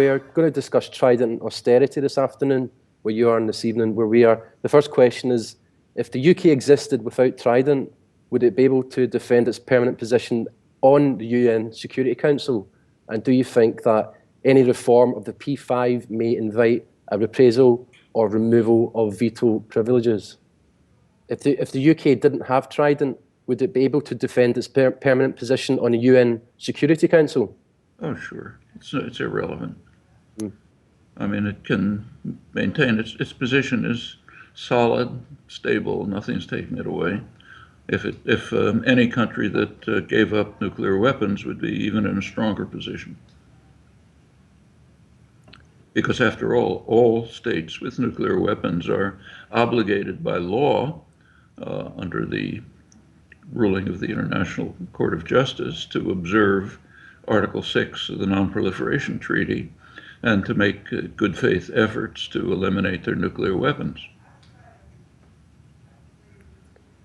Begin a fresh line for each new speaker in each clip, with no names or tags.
We're going to discuss Trident and austerity this afternoon, where you are, and this evening, where we are. The first question is, if the UK existed without Trident, would it be able to defend its permanent position on the UN Security Council? And do you think that any reform of the P5 may invite a reprisal or removal of veto privileges? If the UK didn't have Trident, would it be able to defend its permanent position on the UN Security Council?
Oh, sure. It's irrelevant. I mean, it can maintain its position is solid, stable. Nothing's taking it away. If any country that gave up nuclear weapons would be even in a stronger position. Because after all states with nuclear weapons are obligated by law under the ruling of the International Court of Justice to observe Article 6 of the Non-Proliferation Treaty and to make good faith efforts to eliminate their nuclear weapons.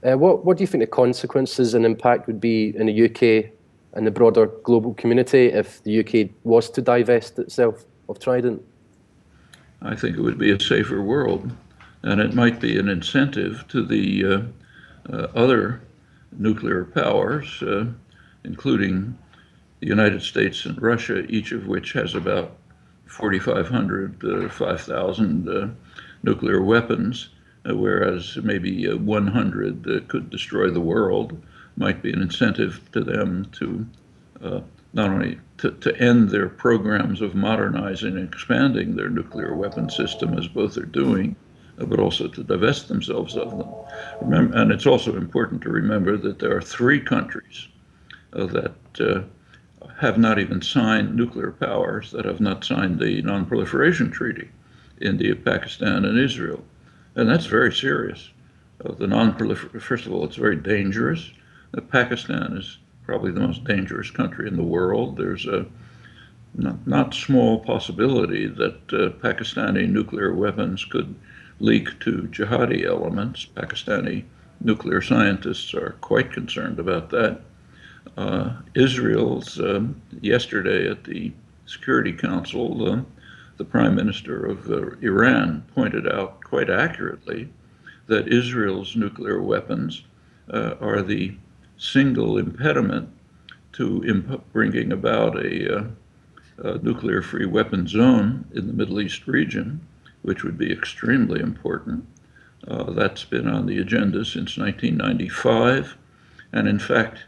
What do you think the consequences and impact would be in the UK and the broader global community if the UK was to divest itself of Trident?
I think it would be a safer world, and it might be an incentive to the other nuclear powers, including the United States and Russia, each of which has about 4,500, 5,000 nuclear weapons, whereas maybe 100 could destroy the world, might be an incentive to them to not only to end their programs of modernizing and expanding their nuclear weapon system, as both are doing, but also to divest themselves of them. Remember, and it's also important to remember that there are 3 countries that have not even signed, nuclear powers that have not signed the Non-Proliferation Treaty: India, Pakistan, and Israel. And that's very serious. First of all, it's very dangerous. Pakistan is probably the most dangerous country in the world. There's a not small possibility that Pakistani nuclear weapons could leak to jihadi elements. Pakistani nuclear scientists are quite concerned about that. Israel's, yesterday at the Security Council, the Prime Minister of Iran pointed out quite accurately that Israel's nuclear weapons are the single impediment to bringing about a nuclear-free weapon zone in the Middle East region, which would be extremely important. That's been on the agenda since 1995, and in fact,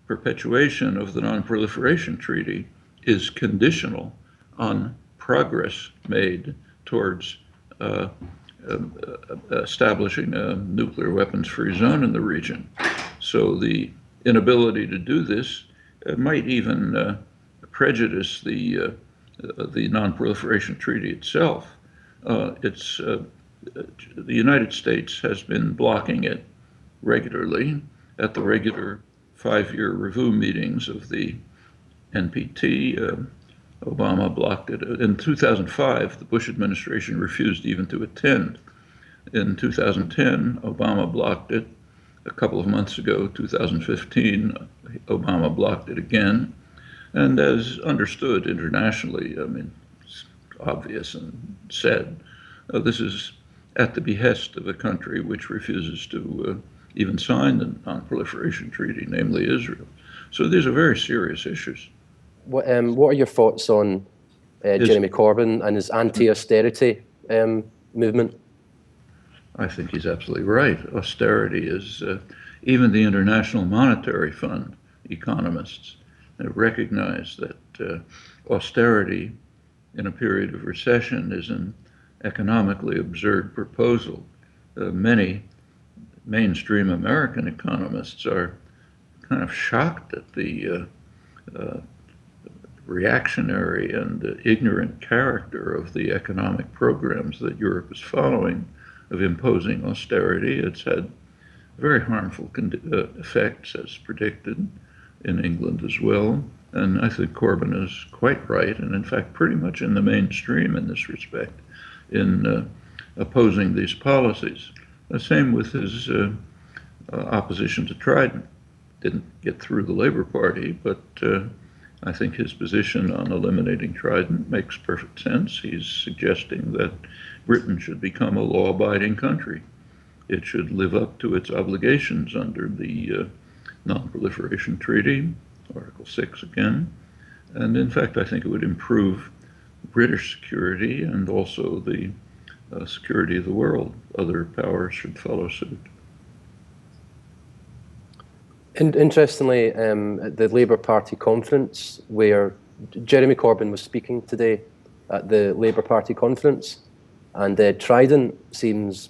perpetuation of the Non-Proliferation Treaty is conditional on progress made towards establishing a nuclear weapons-free zone in the region. So the inability to do this might even prejudice the Non-Proliferation Treaty itself. The United States has been blocking it regularly at the regular 5-year review meetings of the NPT. Obama blocked it. In 2005, the Bush administration refused even to attend. In 2010, Obama blocked it. A couple of months ago, 2015, Obama blocked it again. And as understood internationally, I mean, it's obvious and said, this is at the behest of a country which refuses to even sign the Non-Proliferation Treaty, namely Israel. So these are very serious issues.
What are your thoughts on Jeremy Corbyn and his anti-austerity movement?
I think he's absolutely right. Austerity is, even the International Monetary Fund economists recognize that austerity in a period of recession is an economically absurd proposal. Many mainstream American economists are kind of shocked at the reactionary and ignorant character of the economic programs that Europe is following of imposing austerity. It's had very harmful effects, as predicted, in England as well. And I think Corbyn is quite right, and in fact pretty much in the mainstream in this respect, in opposing these policies. The same with his opposition to Trident. Didn't get through the Labour Party, but I think his position on eliminating Trident makes perfect sense. He's suggesting that Britain should become a law-abiding country. It should live up to its obligations under the Non-Proliferation Treaty, Article 6 again. And in fact, I think it would improve British security and also the security of the world. Other powers should follow suit.
Interestingly, at the Labour Party conference, where Jeremy Corbyn was speaking today at the Labour Party conference, and Trident seems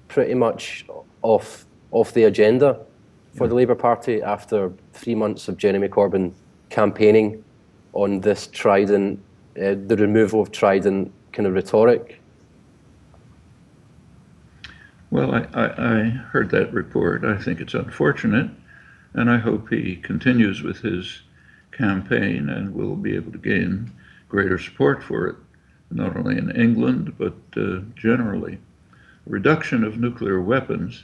pretty much off the agenda for the Labour Party after 3 months of Jeremy Corbyn campaigning on this Trident, the removal of Trident kind of rhetoric.
Well, I heard that report. I think it's unfortunate. And I hope he continues with his campaign and will be able to gain greater support for it, not only in England, but generally. Reduction of nuclear weapons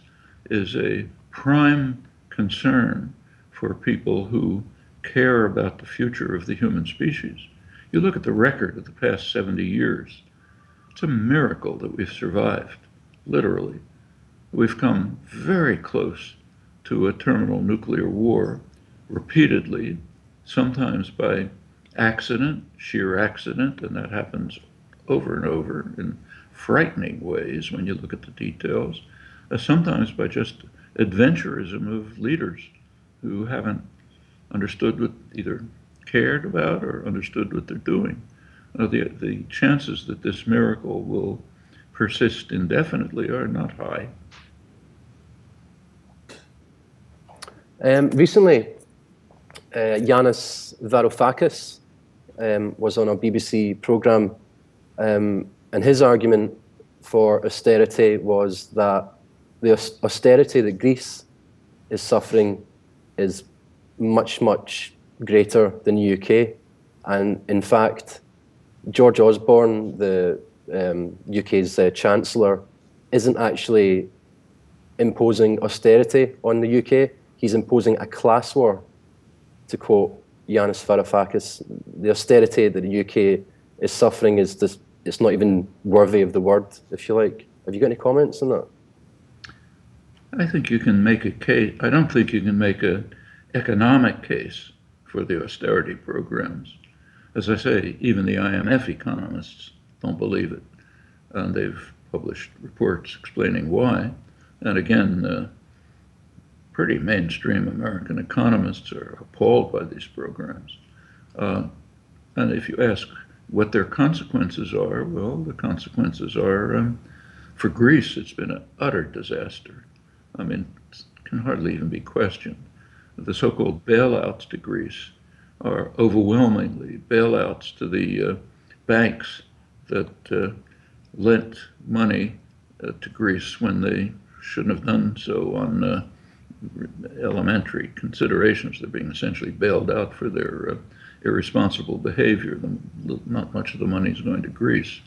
is a prime concern for people who care about the future of the human species. You look at the record of the past 70 years, it's a miracle that we've survived, literally. We've come very close to a terminal nuclear war repeatedly, sometimes by accident, sheer accident, and that happens over and over in frightening ways when you look at the details, sometimes by just adventurism of leaders who haven't understood what either cared about or understood what they're doing. The chances that this miracle will persist indefinitely are not high.
Recently, Yanis Varoufakis was on a BBC programme, and his argument for austerity was that the austerity that Greece is suffering is much, much greater than the UK. And in fact, George Osborne, the UK's Chancellor, isn't actually imposing austerity on the UK. He's imposing a class war, to quote Yanis Varoufakis. The austerity that the UK is suffering is just, it's not even worthy of the word, if you like. Have you got any comments on that?
I think you can make a case. I don't think you can make an economic case for the austerity programs. As I say, even the IMF economists don't believe it. And they've published reports explaining why. And again, pretty mainstream American economists are appalled by these programs. And if you ask what their consequences are, well, the consequences are, for Greece, it's been an utter disaster. I mean, it can hardly even be questioned. The so-called bailouts to Greece are overwhelmingly bailouts to the banks that lent money to Greece when they shouldn't have done so on elementary considerations. They're being essentially bailed out for their irresponsible behavior. Not much of the money is going to Greece.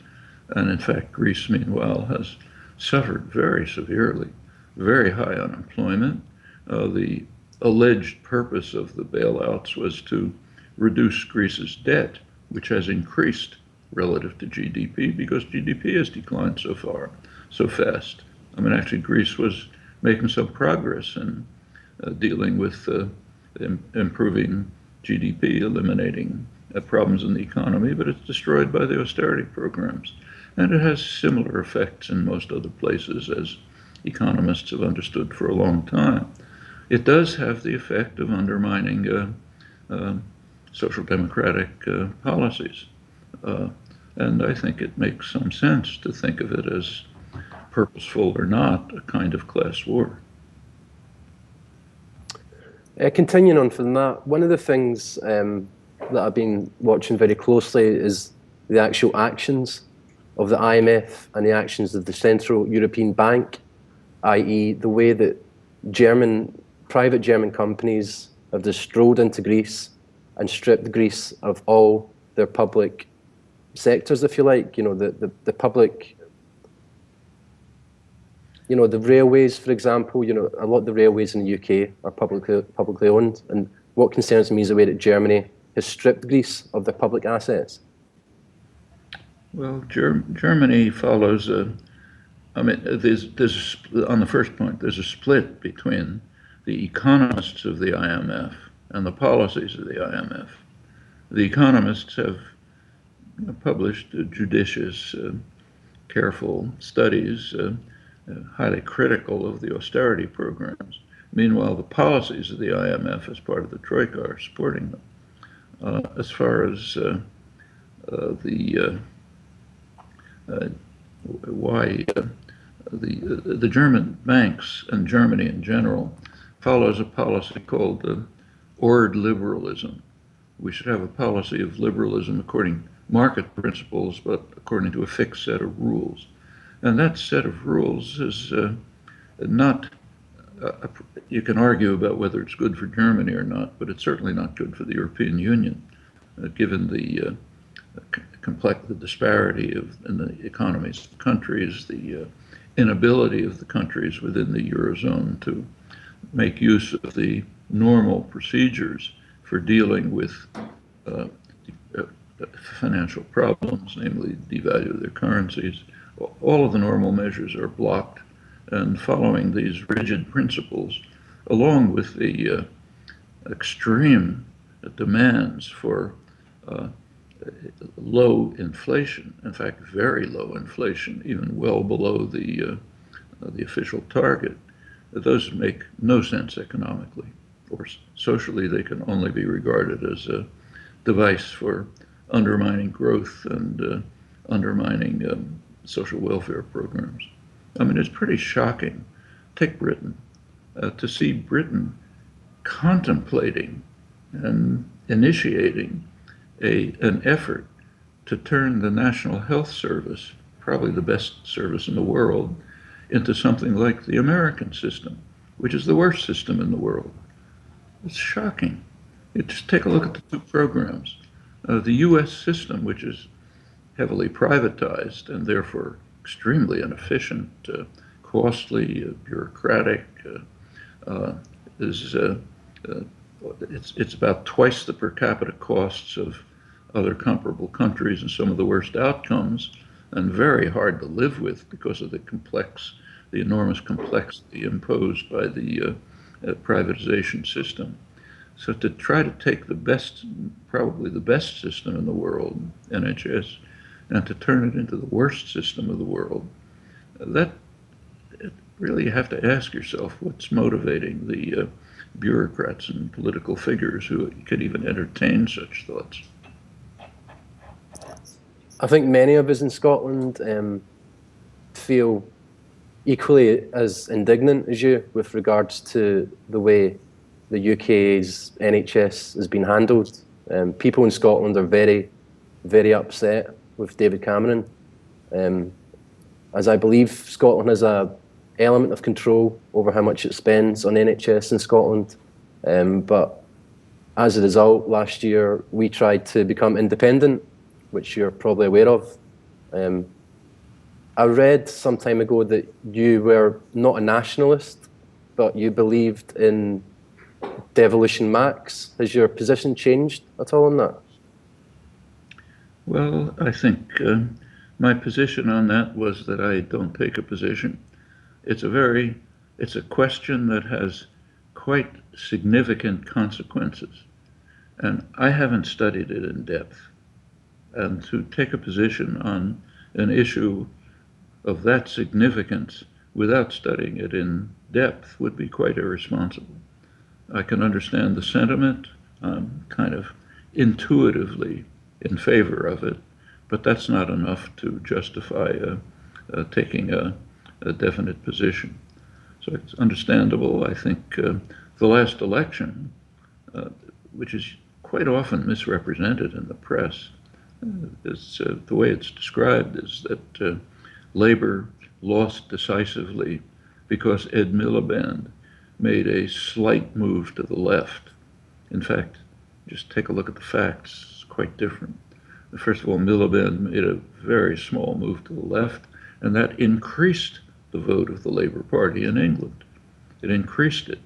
And in fact, Greece, meanwhile, has suffered very severely, very high unemployment. The alleged purpose of the bailouts was to reduce Greece's debt, which has increased relative to GDP because GDP has declined so fast. I mean, actually, Greece was making some progress in dealing with improving GDP, eliminating problems in the economy, but it's destroyed by the austerity programs. And it has similar effects in most other places, as economists have understood for a long time. It does have the effect of undermining social democratic policies. And I think it makes some sense to think of it as purposeful or not, a kind of class war.
Continuing on from that, one of the things that I've been watching very closely is the actual actions of the IMF and the actions of the Central European Bank, i.e. the way that private German companies have just strolled into Greece and stripped Greece of all their public sectors, if you like, the public, the railways, for example, a lot of the railways in the UK are publicly owned. And what concerns me is the way that Germany has stripped Greece of their public assets?
Well, Germany follows there's on the first point, there's a split between the economists of the IMF and the policies of the IMF. The economists have published judicious, careful studies, highly critical of the austerity programs. Meanwhile, the policies of the IMF as part of the Troika are supporting them. As far as why the German banks and Germany in general follows a policy called Ord liberalism. We should have a policy of liberalism according market principles, but according to a fixed set of rules. And that set of rules is not, you can argue about whether it's good for Germany or not, but it's certainly not good for the European Union, given the the disparity in the economies of countries, the inability of the countries within the Eurozone to make use of the normal procedures for dealing with financial problems, namely devalue their currencies. All of the normal measures are blocked, and following these rigid principles, along with the extreme demands for low inflation, in fact, very low inflation, even well below the official target, those make no sense economically, or socially. They can only be regarded as a device for undermining growth and undermining social welfare programs. I mean, it's pretty shocking. Take Britain. To see Britain contemplating and initiating an effort to turn the National Health Service, probably the best service in the world, into something like the American system, which is the worst system in the world. It's shocking. Just take a look at the two programs. The US system, which is heavily privatized and therefore extremely inefficient, costly, bureaucratic, it's about twice the per capita costs of other comparable countries and some of the worst outcomes, and very hard to live with because of the enormous complexity imposed by the privatization system. So to try to take the best, probably the best system in the world, NHS, and to turn it into the worst system of the world, really you have to ask yourself what's motivating the bureaucrats and political figures who could even entertain such thoughts.
I think many of us in Scotland feel equally as indignant as you with regards to the way the UK's NHS has been handled. People in Scotland are very, very upset with David Cameron, as I believe Scotland has an element of control over how much it spends on NHS in Scotland. But as a result, last year we tried to become independent, which you're probably aware of. I read some time ago that you were not a nationalist, but you believed in devolution max. Has your position changed at all on that?
Well, I think my position on that was that I don't take a position. It's a question that has quite significant consequences, and I haven't studied it in depth. And to take a position on an issue of that significance without studying it in depth would be quite irresponsible. I can understand the sentiment. I'm kind of intuitively in favor of it, but that's not enough to justify taking a definite position. So it's understandable. I think the last election, which is quite often misrepresented in the press, the way it's described is that Labour lost decisively because Ed Miliband made a slight move to the left. In fact, just take a look at the facts, it's quite different. First of all, Miliband made a very small move to the left, and that increased the vote of the Labour Party in England. It increased it.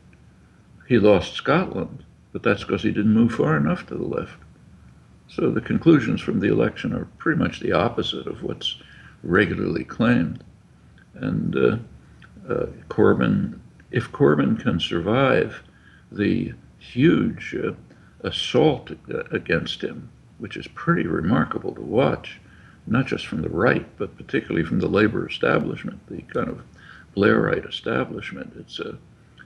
He lost Scotland, but that's because he didn't move far enough to the left. So the conclusions from the election are pretty much the opposite of what's regularly claimed. And Corbyn, if Corbyn can survive the huge assault against him, which is pretty remarkable to watch, not just from the right, but particularly from the labor establishment, the kind of Blairite establishment. It's a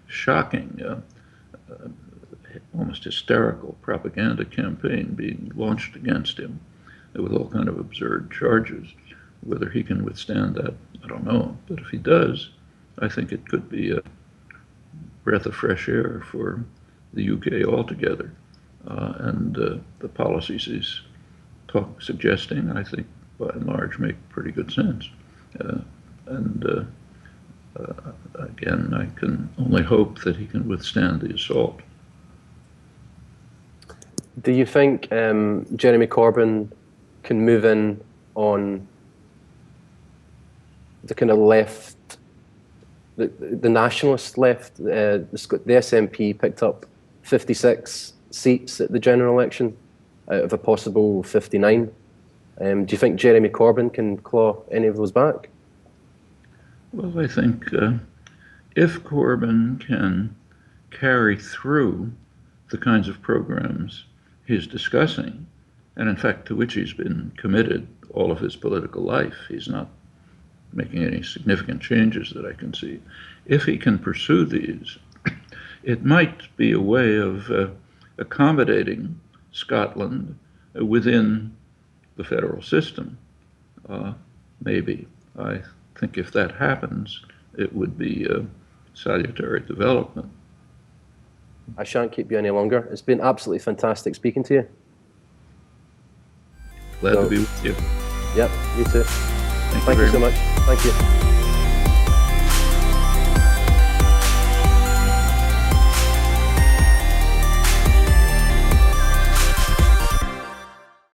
shocking, almost hysterical propaganda campaign being launched against him with all kind of absurd charges. Whether he can withstand that, I don't know. But if he does, I think it could be a breath of fresh air for the UK altogether. And the policies he's suggesting, I think, by and large, make pretty good sense. Again, I can only hope that he can withstand the assault.
Do you think Jeremy Corbyn can move in on the kind of left, the nationalist left? The SNP picked up 56 seats at the general election out of a possible 59. Do you think Jeremy Corbyn can claw any of those back?
Well, I think if Corbyn can carry through the kinds of programs he's discussing, and in fact to which he's been committed all of his political life, he's not making any significant changes that I can see. If he can pursue these, it might be a way of accommodating Scotland within the federal system. Maybe. I think if that happens, it would be a salutary development.
I shan't keep you any longer. It's been absolutely fantastic speaking to you.
Glad to be with you.
Yep, you too.
Thank
Thank you so much. Thank you.